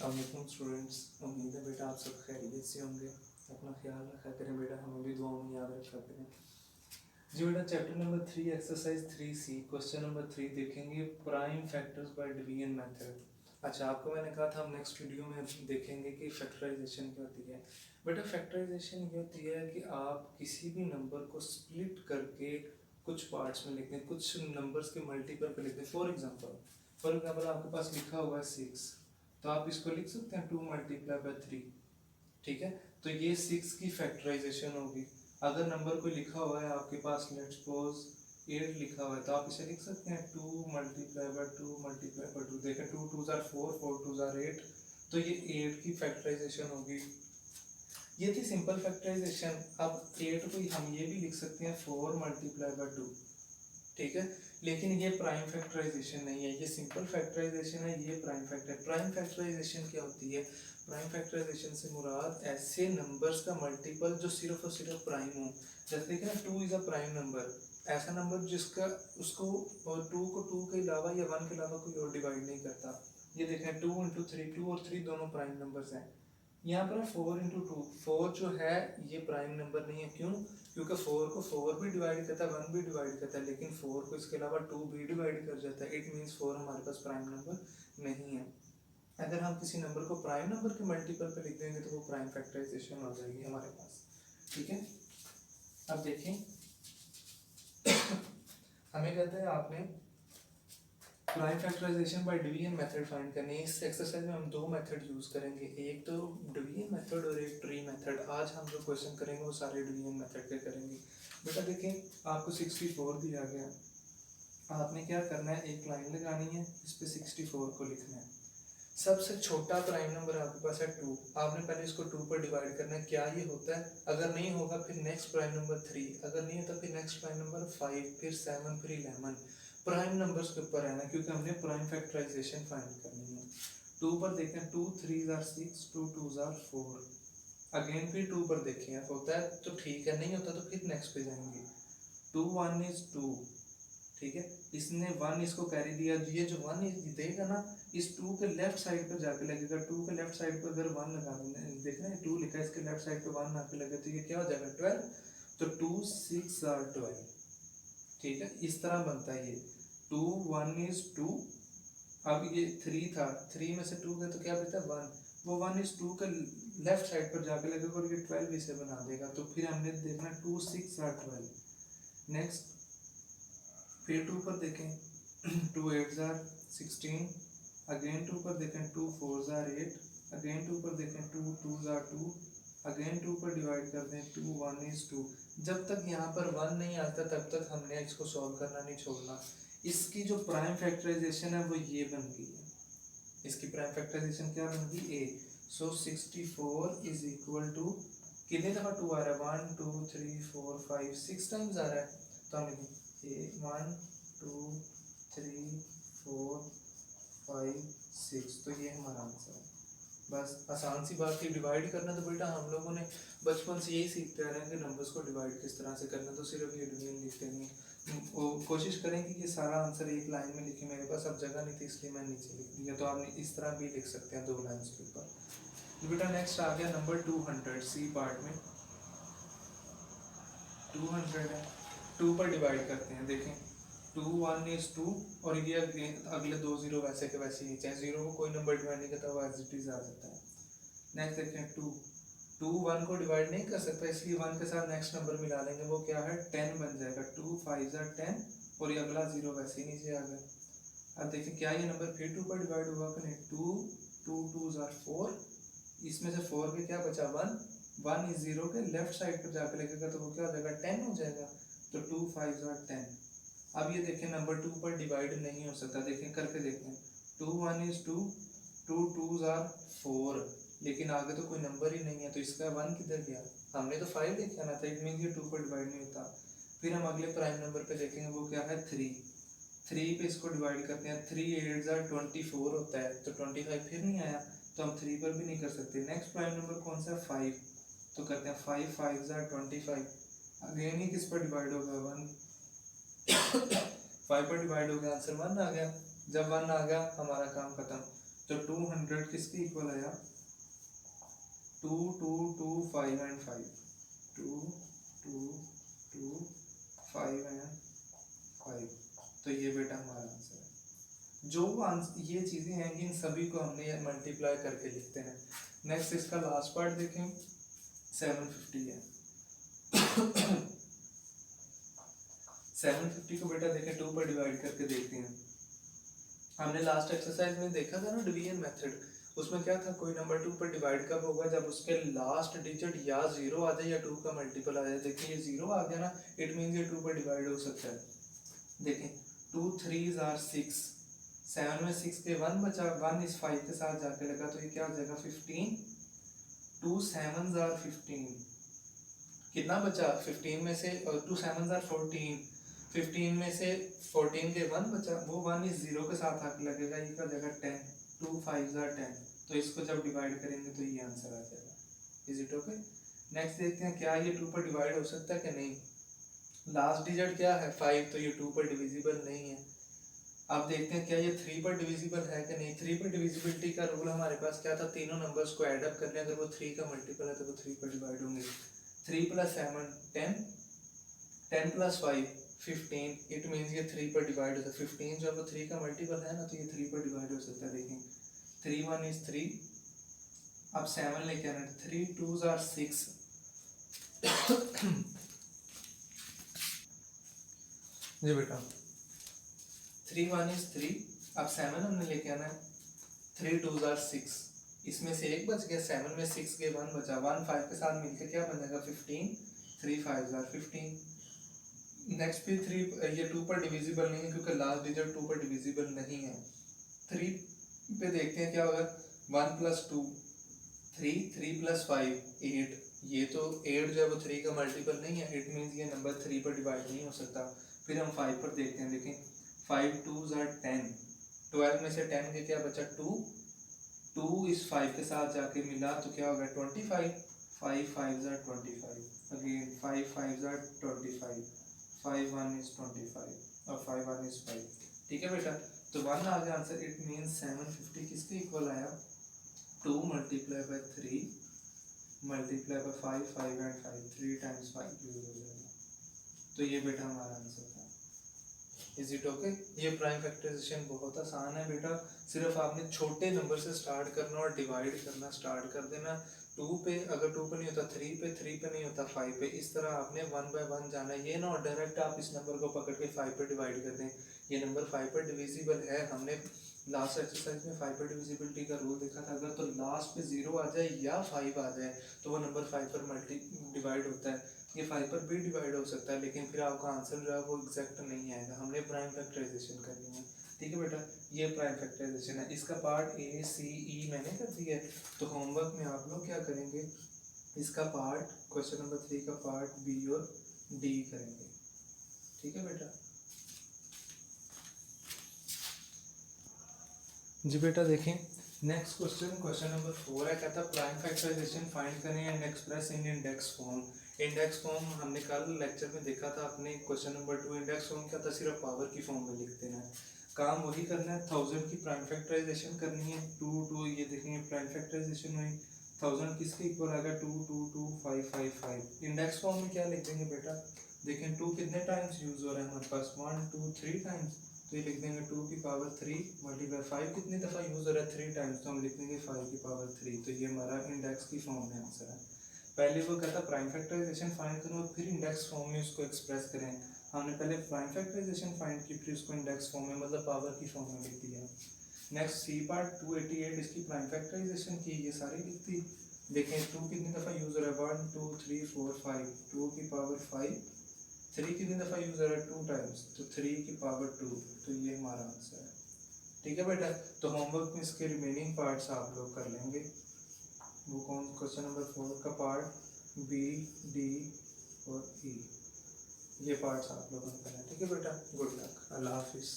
वालेकुम स्टूडेंट्स, उम्मीद है बेटा आप सब खैरियत से होंगे। अपना ख्याल रखा करें बेटा, हमें भी दुआओं में याद रखा करें। जी बेटा, chapter number 3 exercise 3C question number 3 देखेंगे, prime factors bye division method. अच्छा, आपको मैंने कहा था हम नेक्स्ट वीडियो में देखेंगे कि फैक्टराइजेशन क्या होती है। बेटा फैक्टराइजेशन ये होती है कि आप किसी भी नंबर को स्प्लिट करके कुछ पार्ट्स में लिख दें, कुछ नंबर्स के मल्टीपल पे लिख दें। फॉर एग्जांपल आपके पास लिखा हुआ है 6, तो आप इसको लिख सकते हैं 2 मल्टीप्लाई बाय 3। ठीक है, तो ये 6 की फैक्टराइजेशन होगी। अगर नंबर कोई लिखा हुआ है आपके पास, लेट्स सपोज 8 लिखा हुआ है, तो आप इसे लिख सकते हैं 2 मल्टीप्लाई बाय 2 मल्टीप्लाई बाय 2। देखें 2 2 जार 4, 4 2 जार 8, तो ये 8 की फैक्टराइजेशन होगी। ये थी सिंपल फैक्टराइजेशन। अब 8 को हम ये भी लिख सकते हैं 4 मल्टीप्लाई बाय 2। ठीक है, लेकिन ये प्राइम फैक्टराइजेशन नहीं है, ये सिंपल फैक्टराइजेशन है, ये प्राइम फैक्टर। प्राइम फैक्टराइजेशन क्या होती है? प्राइम फैक्टराइजेशन से मुराद ऐसे नंबर्स का मल्टीपल जो सिर्फ और सिर्फ प्राइम हो। जैसे देखिए ना, 2 इज अ प्राइम नंबर, ऐसा नंबर जिसका उसको 2 को 2 के अलावा या 1 के अलावा कोई और डिवाइड नहीं करता। ये देखें 2 इंटू 3, 2 और 3 दोनों प्राइम नंबर्स हैं। यहाँ पर 4 इंटू 2, 4 जो है ये प्राइम नंबर नहीं है। क्यों? क्योंकि 4 को 4 भी डिवाइड करता है, 1 भी डिवाइड करता है, लेकिन 4 को इसके अलावा 2 भी डिवाइड कर जाता है। इट मीन्स 4 हमारे पास प्राइम नंबर नहीं है। अगर हम किसी नंबर को प्राइम नंबर के मल्टीपल पे लिख देंगे तो वो प्राइम फैक्टराइजेशन हो जाएगी हमारे पास। ठीक है, अब देखें हमें कहते हैं आपने prime factorization by division method find करनी है। इस एक्सरसाइज में हम दो मेथड यूज करेंगे, एक तो डिवीजन मेथड और एक ट्री मेथड। आज हम जो क्वेश्चन करेंगे वो सारे डिवीजन मेथड के करेंगे। बेटा देखिए, आपको 64 दिया गया, आपने क्या करना है, एक लाइन लगानी है, इस पे 64 को लिखना है। सबसे छोटा प्राइम नंबर आपके पास है 2, आपने पहले इसको 2 पर डिवाइड करना है। क्या ये होता है? अगर नहीं होगा फिर नेक्स्ट प्राइम नंबर 3, अगर नहीं होता फिर नेक्स्ट प्राइम नंबर 5, फिर 7, फिर 11। प्राइम नंबर्स के ऊपर रहना, क्योंकि हमने प्राइम फैक्टराइजेशन फाइंड करनी है। 2 पर देखें, 2 3 जार 6, 2 2 जार 4। अगेन फिर 2 पर देखें, होता है तो ठीक है, नहीं होता तो फिर नेक्स्ट पे जाएंगे। 2 1 इज 2। ठीक है, इसने 1 इसको कैरी दिया, ये जो 1 देगा ना, इस 2 के लेफ्ट साइड पर जाके लगेगा। 2 के लेफ्ट साइड पर अगर 1 लगा देना, देखना है 2 लिखा है, इसके लेफ्ट साइड पे 1 आके लगे, तो ये क्या हो जाएगा 12। तो 2 6 आर 12। ठीक है, इस तरह बनता है ये 2 1 इज 2। अब ये 3 था, 3 में से 2 गए तो क्या बचता है 1। वो 1 इज 2 के लेफ्ट साइड पर जाके लगेगा और ये 12 इसे बना देगा। तो फिर हमने देखना 2 6 आर 12। नेक्स्ट फिर 2 पर देखें 2 8 जार 16। अगेन 2 पर देखें 2 4 जार 8। अगेन 2 पर देखें 2 2 जार 2। अगेन 2 पर डिवाइड कर दें 2 1 इज 2। जब तक यहाँ पर 1 नहीं आता तब तक हमने इसको सॉल्व करना नहीं छोड़ना। इसकी जो प्राइम फैक्टराइजेशन है वो ये बन गई है। इसकी प्राइम फैक्टराइजेशन क्या बन गई? ए। सो 64 इज इक्वल टू, कितने दफा 2 आ रहा है? 1 2 3 4 5 6 टाइम्स आ रहा है। तो हम लिखें 1 2 3 4 5 6। तो ये हमारा आंसर है। बस आसान सी बात है, डिवाइड करना तो बेटा हम लोगों ने बचपन से यही सीखते आ रहे हैं कि नंबर्स को डिवाइड किस तरह से करना। तो सिर्फ ये डिवीजन लिखते नहीं, वो कोशिश करें कि ये सारा आंसर एक लाइन में लिखे। मेरे पास अब जगह नहीं थी इसलिए मैंने नीचे लिख दिया, तो आप इस तरह भी लिख सकते हैं 2 लाइन्स के ऊपर। तो बेटा नेक्स्ट आ गया नंबर 200, सी पार्ट में 200 है। 2 पर डिवाइड करते हैं, देखें 2 1 इज 2, और ये अगले 2 जीरो वैसे के वैसे ही, चाहे जीरो को कोई नंबर डिवाइड नहीं करता, वो एज इट इज आ जाता है। नेक्स्ट देखें 2 2 1 को डिवाइड नहीं कर सकता, इसलिए 1 के साथ नेक्स्ट नंबर मिला लेंगे, वो क्या है 10 बन जाएगा। 2 5 जार 10, और ये अगला जीरो वैसे ही नीचे आ गया। अब देखिए क्या ये नंबर फिर 2 पर डिवाइड हुआ कि नहीं? 2 2 2 जार 4, इसमें से 4 के क्या बचा 1। 1 इज 0 के लेफ्ट साइड पर जाकर लगेगा, तो वो क्या हो जाएगा 10 हो जाएगा। तो 2 5 जार 10। अब ये देखें नंबर 2 पर डिवाइड नहीं हो सकता, देखें करके देखें 2 1 इज 2, 2 2 जार 4, लेकिन आगे तो कोई नंबर ही नहीं है, तो इसका 1 किधर गया? हमने तो 5 लिखा ना था, इट मीन ये 2 पर डिवाइड नहीं होता। फिर हम अगले प्राइम नंबर पे देखेंगे, वो क्या है 3। 3 पे इसको डिवाइड करते हैं, 3 8 जार 24 होता है, तो 25 फिर नहीं आया, तो हम 3 पर भी नहीं कर सकते। नेक्स्ट प्राइम नंबर कौन सा है 5, तो करते हैं 5 5 जार 25। अगेन ही किस पर डिवाइड होगा 1 5 पर डिवाइड हो गया, आंसर 1 आ गया। जब 1 आ गया हमारा काम खत्म। तो 200 किसके इक्वल आया? 2 2 2 5 एंड 5, 2 2 2 5 एंड 5। तो ये बेटा हमारा आंसर है। जो ये चीजें हैं इन सभी को हमने मल्टीप्लाई करके लिखते हैं। नेक्स्ट इसका लास्ट पार्ट देखें, 750 है। 750 को बेटा देखें 2 पर डिवाइड करके देखते हैं। हमने लास्ट एक्सरसाइज में देखा था ना डिवीजन मेथड, उसमें क्या था, कोई नंबर 2 पर डिवाइड कब होगा? जब उसके लास्ट डिजिट या 0 आ जाए या 2 का मल्टीपल आ जाए। देखिए ये 0 आ गया ना, इट मीन्स ये 2 पर डिवाइड हो सकता है। देखें 2 3s are 6, 7 में 6 के 1 बचा, 1 इस 5 के साथ जाके लगा, तो ये क्या हो जाएगा 15, 2 7s are 15, कितना बचा 15 में से, 2 7s are 14, 15 में से 14 के 1 बचा, वो 1 इस 0 के साथ आके लगेगा, ये क्या हो जाएगा 10, 2 5s are 10। तो इसको जब डिवाइड करेंगे तो ये आंसर आ जाएगा। Is it okay? नेक्स्ट देखते हैं क्या ये 2 पर डिवाइड हो सकता है कि नहीं। लास्ट डिजिट क्या है 5, तो ये 2 पर डिविजिबल नहीं है। अब देखते हैं क्या ये 3 पर डिविजिबल है कि नहीं। 3 पर डिविजिबिलिटी का रूल हमारे पास क्या था, तीनों नंबर्स को ऐड अप कर लें, अगर वो 3 का मल्टीपल है तो वो 3 पर डिवाइड होंगे। 3 + 7 10, 10 + 5 15, इट मीन्स ये 3 पर डिवाइड होता है। 15 जो है वो 3 का मल्टीपल है ना, तो ये 3 पर डिवाइड हो सकता है। देखें 3 1 is 3, अब 7 लेके आना, 3 2s are 6। जी बेटा 3 1 is 3, अब 7 हमने लेके आना है, 3 2s are 6, इसमें से एक बच गया, 7 में 6 के 1 बचा, 1 5 के साथ मिलकर क्या बनेगा 15, 3 5s are 15। नेक्स्ट भी 3, ये 2 पर डिविजिबल नहीं है क्योंकि लास्ट डिजिट 2 पर डिविजिबल नहीं है। 3 पे देखते हैं क्या होगा, 1 + 2 3, 3 + 5 8, ये तो 8 जो है वो 3 का मल्टीपल नहीं है, इट मीन्स ये नंबर 3 पर डिवाइड नहीं हो सकता। फिर हम 5 पर देखते हैं, देखें 5 2s are 10, 12 में से 10 के क्या बचा 2, 2 इस 5 के साथ जाके मिला तो क्या होगा 25, 5 5s are 25, again 5 5s are 25, 5 1 is 25 और 5 1 is 5। ठीक है बेटा, तो 1 आ गया आंसर। इट मीन्स 750 किसके इक्वल आया, 2 × 3 × 5 5 एंड 5, 3 × 5 यूज हो जाएगा। तो ये बेटा हमारा आंसर था। Is it okay? ये प्राइम फैक्टराइजेशन बहुत आसान है बेटा, सिर्फ आपने छोटे नंबर से स्टार्ट करना और डिवाइड करना स्टार्ट कर देना। 2 पे, अगर 2 पे नहीं होता 3 पे, 3 पे नहीं होता 5 पे, इस तरह आपने 1 बाय 1 जाना है। ये ना डायरेक्ट आप इस नंबर को पकड़ के 5 पे डिवाइड कर दें, ये नंबर 5 पर डिविजिबल है। हमने लास्ट एक्सरसाइज में 5 पर डिविजिबिलिटी का रूल देखा था, अगर तो लास्ट पे 0 आ जाए या 5 आ जाए तो वो नंबर 5 पर डिवाइड होता है। ये 5 पर भी डिवाइड हो सकता है, लेकिन फिर आपका आंसर जो है वो एग्जैक्ट नहीं आएगा। हमने प्राइम फैक्टराइजेशन करनी है। ठीक है बेटा, ये प्राइम फैक्टराइजेशन है। इसका पार्ट ए सी ई मैंने कर दिया है, तो होमवर्क में आप लोग क्या करेंगे, इसका पार्ट क्वेश्चन नंबर 3 का पार्ट बी और डी करेंगे। ठीक है बेटा। जी बेटा देखें नेक्स्ट क्वेश्चन नंबर 4 है, कहता है प्राइम फैक्टराइजेशन फाइंड करें and express in index form. Index form हमने कल लेक्चर में देखा था अपने क्वेश्चन नंबर 2। इंडेक्स फॉर्म क्या था, सिर्फ पावर की फॉर्म में लिख देना है। काम वही करना है, 1000 की प्राइम फैक्टराइजेशन करनी है। 2 2 ये देखेंगे प्राइम फैक्टराइजेशन हुई, 1000 किसके इक्वल आएगा 2 2 2 5 5 5। इंडेक्स फॉर्म में क्या लिख देंगे बेटा, देखें 2 कितने टाइम्स यूज हो रहा है हमारे पास, 1 2 3 टाइम्स, तो ये लिख देंगे 2 की पावर 3 मल्टीप्लाई 5 कितनी दफ़ा यूज़ हो रहा है 3 टाइम्स, तो हम लिख देंगे 5 की पावर 3। तो ये हमारा इंडेक्स की फॉर्म में आंसर है। पहले वो कहता प्राइम फैक्टराइजेशन फाइंड करो फिर इंडेक्स फॉर्म में उसको एक्सप्रेस करें। हमने पहले प्राइम फैक्टराइजेशन फाइंड की, फिर उसको इंडेक्स फॉर्म में मतलब पावर की फॉर्म में लिख दिया। नेक्स्ट सी पार्ट 288, इसकी प्राइम फैक्टराइजेशन की, ये सारी लिख दी। देखें 2 कितनी दफ़ा यूज़ हो रहा है 1 2 3 4 5, 2 की पावर 5, 3 कितनी दफ़ा यूज़ हो रहा है 2 टाइम्स, तो 3 की पावर 2। तो ये हमारा आंसर है। ठीक है बेटा, तो होमवर्क में इसके रिमेनिंग पार्ट्स आप लोग कर लेंगे। वो कौन, क्वेश्चन नंबर 4 का पार्ट बी डी और ई, ये पार्ट्स आप लोगों ने करना है। ठीक है बेटा, गुड लक, अल्लाह हाफिज़।